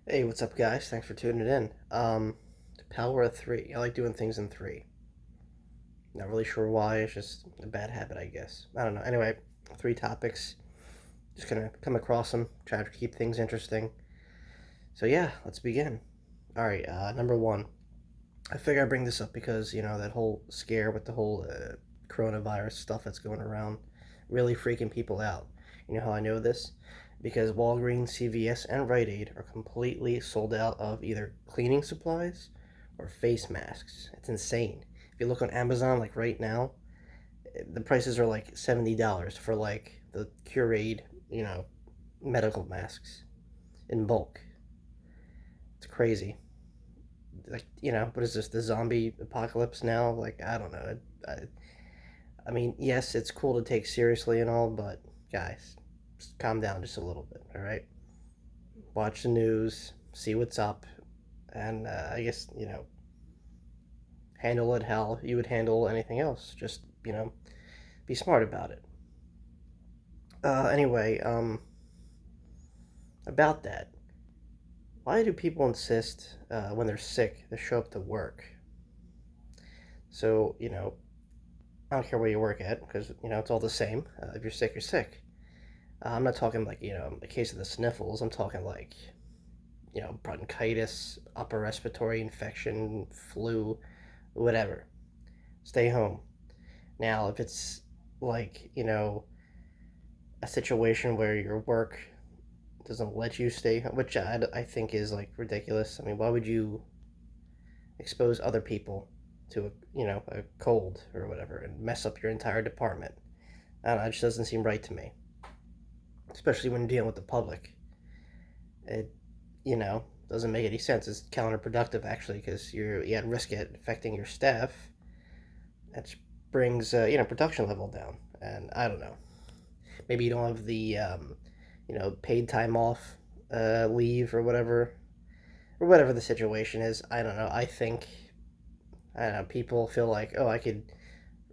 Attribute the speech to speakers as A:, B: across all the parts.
A: Hey, what's up, guys? Thanks for tuning in. The power of three. I like doing things in three. Not really sure why. It's just a bad habit, I guess. I don't know. Anyway, three topics. Just gonna come across them. Try to keep things interesting. So yeah, let's begin. All right. Number one. I figure I bring this up because that whole scare with the whole coronavirus stuff that's going around, really freaking people out. You know how I know this? Because Walgreens, CVS, and Rite Aid are completely sold out of either cleaning supplies or face masks. It's insane. If you look on Amazon, like right now, the prices are like $70 for like the Curade, medical masks in bulk. It's crazy. Like, what is this? The zombie apocalypse now? Like, I don't know. I mean, yes, it's cool to take seriously and all, but guys, just calm down just a little bit, all right? Watch the news, see what's up, and I guess, handle it how you would handle anything else. Just, be smart about it. Anyway, about that, why do people insist when they're sick to show up to work? So, I don't care where you work at because, it's all the same. If you're sick, you're sick. I'm not talking like, a case of the sniffles. I'm talking like, bronchitis, upper respiratory infection, flu, whatever. Stay home. Now, if it's like, a situation where your work doesn't let you stay home, which I think is like ridiculous. I mean, why would you expose other people to a cold or whatever and mess up your entire department? I don't know, it just doesn't seem right to me, especially when you're dealing with the public. It doesn't make any sense. It's counterproductive actually because you're at risk at affecting your staff. That brings production level down, and I don't know. Maybe you don't have the paid time off, leave or whatever the situation is. I don't know. I don't know. People feel like, oh, I could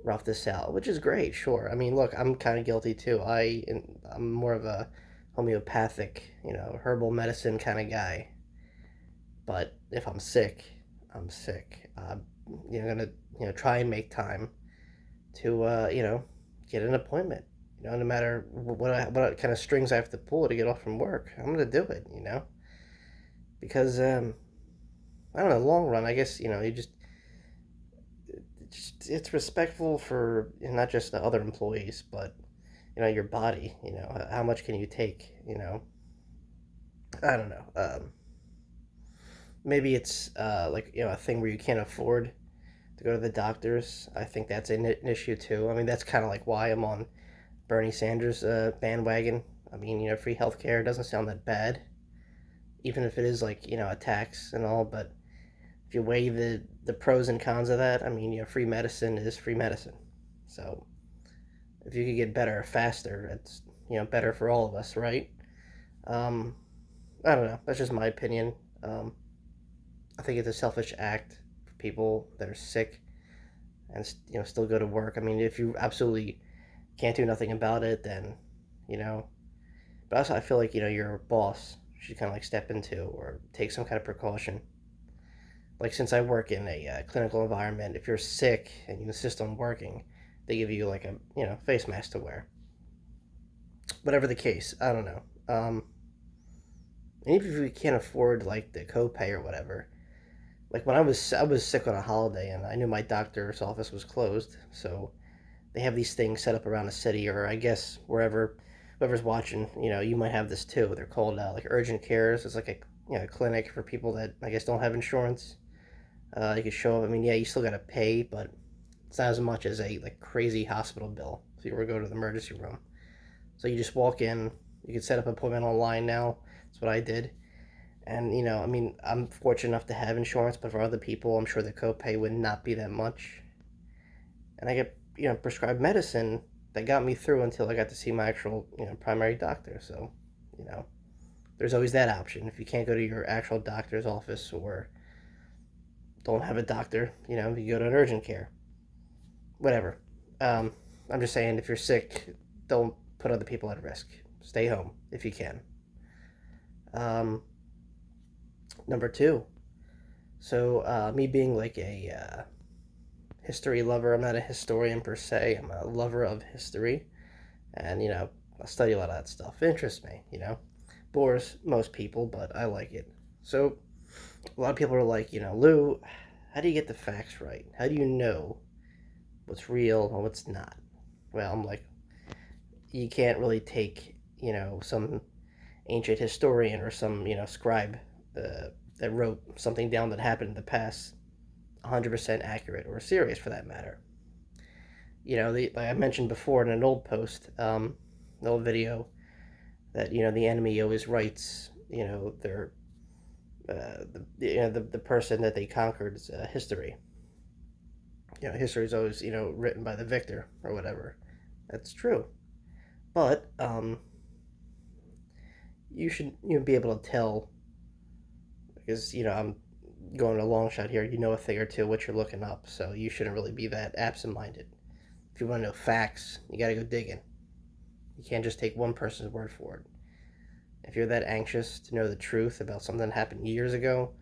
A: rough this out, which is great. Sure. I mean, look, I'm kind of guilty too. I'm more of a homeopathic, herbal medicine kind of guy. But if I'm sick, I'm sick. Gonna try and make time to get an appointment. No matter what kind of strings I have to pull to get off from work, I'm gonna do it. Because I don't know. Long run, I guess you just it's respectful for not just the other employees, but your body. How much can you take? I don't know. Maybe it's like a thing where you can't afford to go to the doctors. I think that's an issue too. I mean, that's kind of like why I'm on Bernie Sanders bandwagon. I mean, free healthcare doesn't sound that bad, even if it is like a tax and all. But if you weigh the pros and cons of that, I mean, free medicine is free medicine. So if you could get better faster, it's better for all of us, right? Um, I don't know. That's just my opinion. I think it's a selfish act for people that are sick and still go to work. I mean, if you absolutely can't do nothing about it, then you know. But also, I feel like your boss should kind of like step into or take some kind of precaution. Like since I work in a clinical environment, if you're sick and you insist on working, they give you like a face mask to wear. Whatever the case, I don't know. And even if you can't afford like the copay or whatever, like when I was sick on a holiday and I knew my doctor's office was closed, so they have these things set up around the city or I guess wherever whoever's watching, you might have this too. They're called like urgent cares. It's like a clinic for people that I guess don't have insurance. You could show up. I mean, yeah, you still gotta pay, but it's not as much as a like crazy hospital bill if you were to go to the emergency room. So you just walk in. You can set up an appointment online now. That's what I did. And I mean, I'm fortunate enough to have insurance, but for other people, I'm sure the copay would not be that much. And I get prescribed medicine that got me through until I got to see my actual primary doctor. So you know, there's always that option if you can't go to your actual doctor's office or don't have a doctor. You go to an urgent care, whatever. Um, I'm just saying, if you're sick, don't put other people at risk. Stay home if you can. Um, Number two, so me being like a history lover, I'm not a historian per se. I'm a lover of history, and I study a lot of that stuff. It interests me. Bores most people, but I like it. So a lot of people are like, Lou, how do you get the facts right? How do you know what's real and what's not? Well, I'm like, you can't really take, some ancient historian or some, scribe that wrote something down that happened in the past 100% accurate or serious for that matter. Like I mentioned before in an old post, an old video, that the enemy always writes, their the person that they conquered's history. History is always written by the victor or whatever. That's true, but you should be able to tell, because I'm going a long shot here. You know a thing or two what you're looking up, so you shouldn't really be that absent-minded. If you want to know facts, you got to go digging. You can't just take one person's word for it. If you're that anxious to know the truth about something that happened years ago,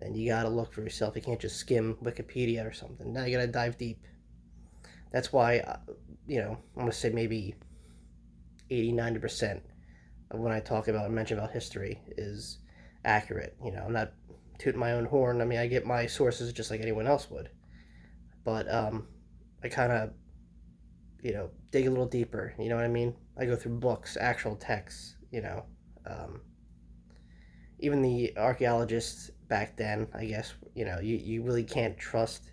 A: then you got to look for yourself. You can't just skim Wikipedia or something. Now you got to dive deep. That's why, I'm going to say maybe 80, 90% of when I talk about and mention about history is accurate. I'm not tooting my own horn. I mean, I get my sources just like anyone else would. But I kind of, dig a little deeper. You know what I mean? I go through books, actual texts, Um, even the archaeologists back then, I guess, you really can't trust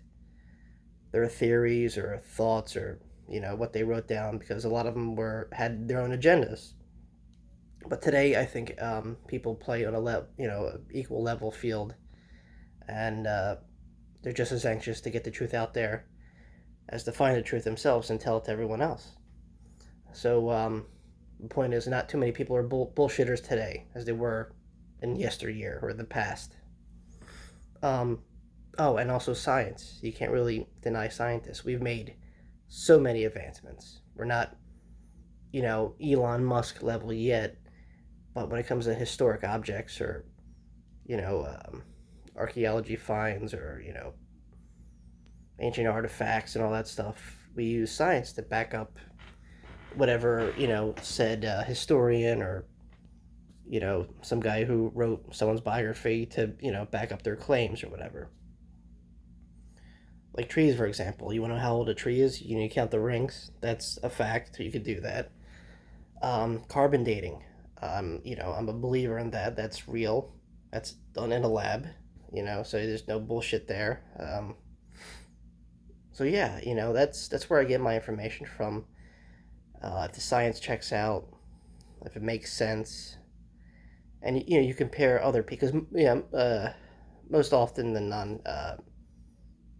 A: their theories or thoughts or, what they wrote down, because a lot of them had their own agendas. But today, I think people play on equal level field, and they're just as anxious to get the truth out there as to find the truth themselves and tell it to everyone else. So the point is, not too many people are bullshitters today as they were in yesteryear or the past. Um, oh, and also science. You can't really deny scientists. We've made so many advancements. We're not, Elon Musk level yet, but when it comes to historic objects or, you know, um, archaeology finds or, ancient artifacts and all that stuff, we use science to back up whatever, said historian or, some guy who wrote someone's biography to, back up their claims or whatever. Like trees, for example. You want to know how old a tree is? You count the rings. That's a fact. You could do that. Carbon dating. I'm a believer in that. That's real. That's done in a lab. So there's no bullshit there. So yeah, that's where I get my information from. If the science checks out, if it makes sense, and you compare other because most often than none,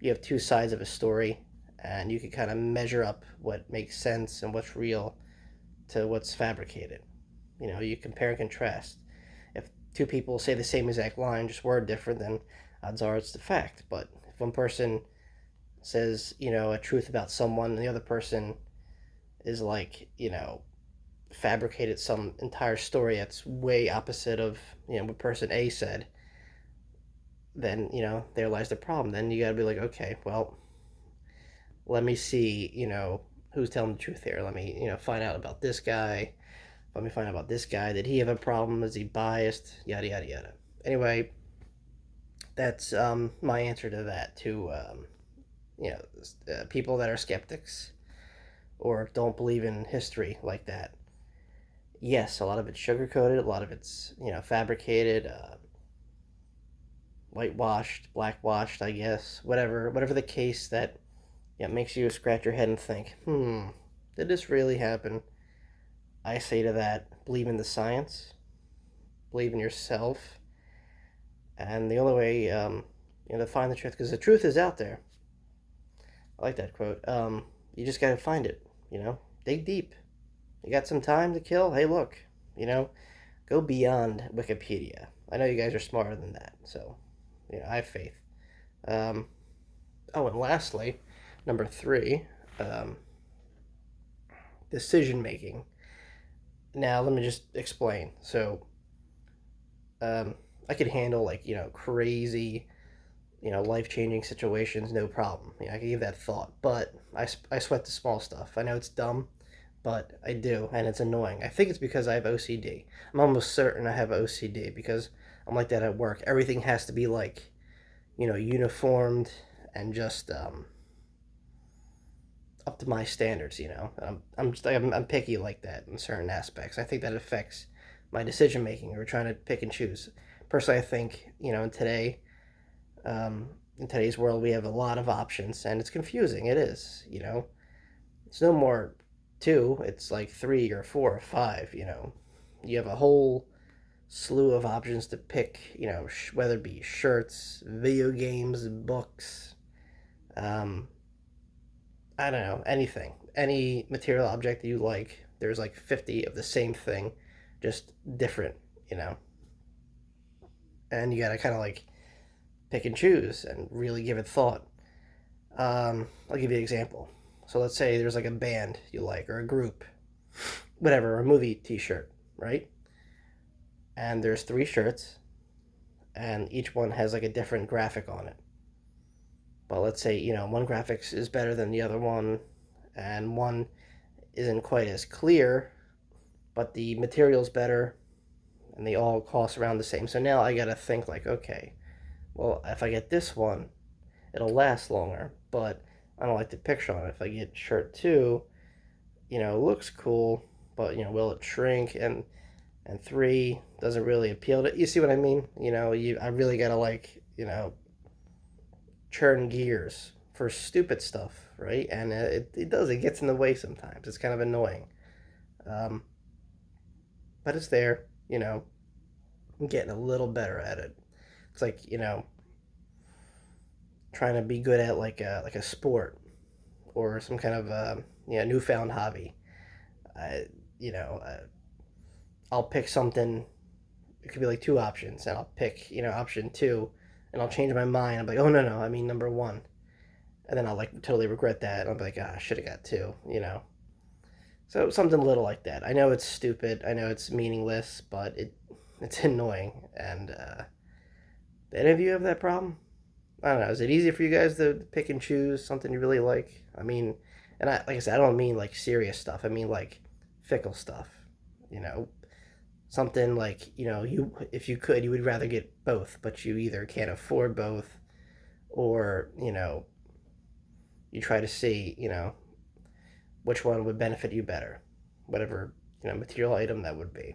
A: you have two sides of a story, and you can kind of measure up what makes sense and what's real to what's fabricated. You compare and contrast. If two people say the same exact line, just word different, then odds are it's the fact. But if one person says, a truth about someone, and the other person is like, fabricated some entire story that's way opposite of, what person A said, then, there lies the problem. Then you gotta be like, okay, well, let me see, who's telling the truth here. Let me, find out about this guy. Let me find out about this guy. Did he have a problem? Is he biased? Yada, yada, yada. Anyway, that's my answer to that. To, people that are skeptics or don't believe in history like that. Yes, a lot of it's sugar-coated. A lot of it's, fabricated, whitewashed, blackwashed, I guess. Whatever the case that makes you scratch your head and think, did this really happen? I say to that, believe in the science, believe in yourself, and the only way, to find the truth, because the truth is out there. I like that quote. You just gotta find it. Dig deep. You got some time to kill? Hey, look. Go beyond Wikipedia. I know you guys are smarter than that, so I have faith. Um, oh, and lastly, number three, um, decision making. Now, let me just explain. So, I could handle like crazy life changing situations, no problem. I can give that thought, but I sweat the small stuff. I know it's dumb, but I do, and it's annoying. I think it's because I have OCD. I'm almost certain I have OCD because I'm like that at work. Everything has to be like uniformed and just up to my standards. I'm picky like that in certain aspects. I think that affects my decision making or trying to pick and choose. Personally, I think um, in today's world we have a lot of options and it's confusing. It is. It's no more two. It's like three or four or five. You have a whole slew of options to pick. Whether it be shirts, video games, books. Um, I don't know, anything, any material object that you like. There's like 50 of the same thing, just different, you know. And you gotta kind of like pick and choose and really give it thought. I'll give you an example. So let's say there's like a band you like or a group, whatever, a movie T-shirt, right? And there's three shirts, and each one has like a different graphic on it. But let's say one graphics is better than the other one, and one isn't quite as clear, but the material's better, and they all cost around the same. So now I gotta think like, okay, well, if I get this one, it'll last longer, but I don't like the picture on it. If I get shirt two, it looks cool, but will it shrink? And three doesn't really appeal to. You see what I mean? I really gotta like churn gears for stupid stuff, right? And it does. It gets in the way sometimes. It's kind of annoying. Um, but it's there. I'm getting a little better at it. It's like trying to be good at like a sport or some kind of newfound hobby. I you know I'll pick something. It could be like two options, and I'll pick option two, and I'll change my mind. I'm like, oh no, I mean number one, and then I'll like totally regret that. And I'll be like, ah, I should have got two. So something little like that. I know it's stupid. I know it's meaningless, but it's annoying. And do any of you have that problem? I don't know. Is it easy for you guys to pick and choose something you really like? I mean, and like I said, I don't mean like serious stuff. I mean like fickle stuff. You know, something like you if you could, you would rather get both, but you either can't afford both, or you try to see which one would benefit you better, whatever material item that would be.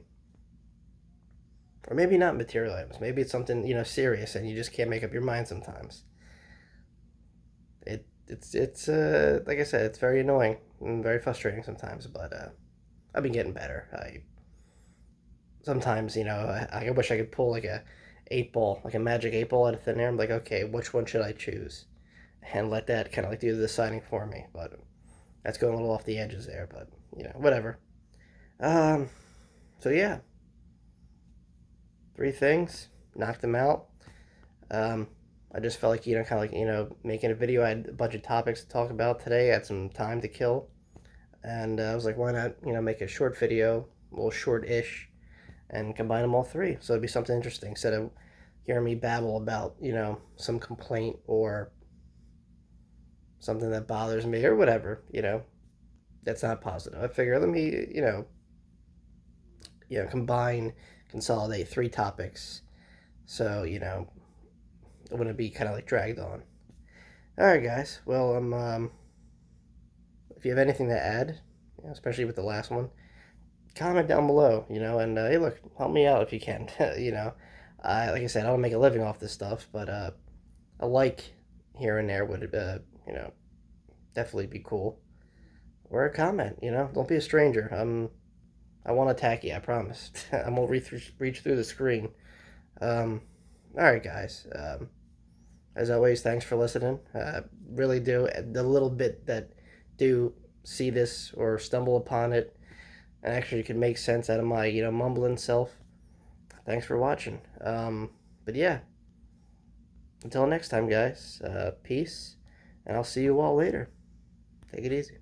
A: Or maybe not material items. Maybe it's something serious, and you just can't make up your mind sometimes. It's like I said, it's very annoying and very frustrating sometimes. But I've been getting better. I sometimes I wish I could pull like a 8 ball, like a magic 8 ball out of thin air. I'm like, okay, which one should I choose, and let that kind of like do the deciding for me. But that's going a little off the edges there. But whatever. Um. So yeah, three things, knocked them out. Um, I just felt like kind of like making a video. I had a bunch of topics to talk about today. I had some time to kill, and I was like, why not make a short video, a little short-ish, and combine them all three. So it'd be something interesting instead of hearing me babble about some complaint or something that bothers me or whatever. That's not positive. I figure let me combine, consolidate three topics, so it wouldn't be kind of like dragged on. All right, guys. Well, if you have anything to add, especially with the last one, comment down below. And hey, look, help me out if you can. Like I said, I don't make a living off this stuff, but a like here and there would definitely be cool. Or a comment. Don't be a stranger. I won't attack you. I promise. I won't reach through the screen. All right, guys. As always, thanks for listening. Really do. The little bit that do see this or stumble upon it and actually can make sense out of my mumbling self. Thanks for watching. But yeah, until next time, guys. Peace, and I'll see you all later. Take it easy.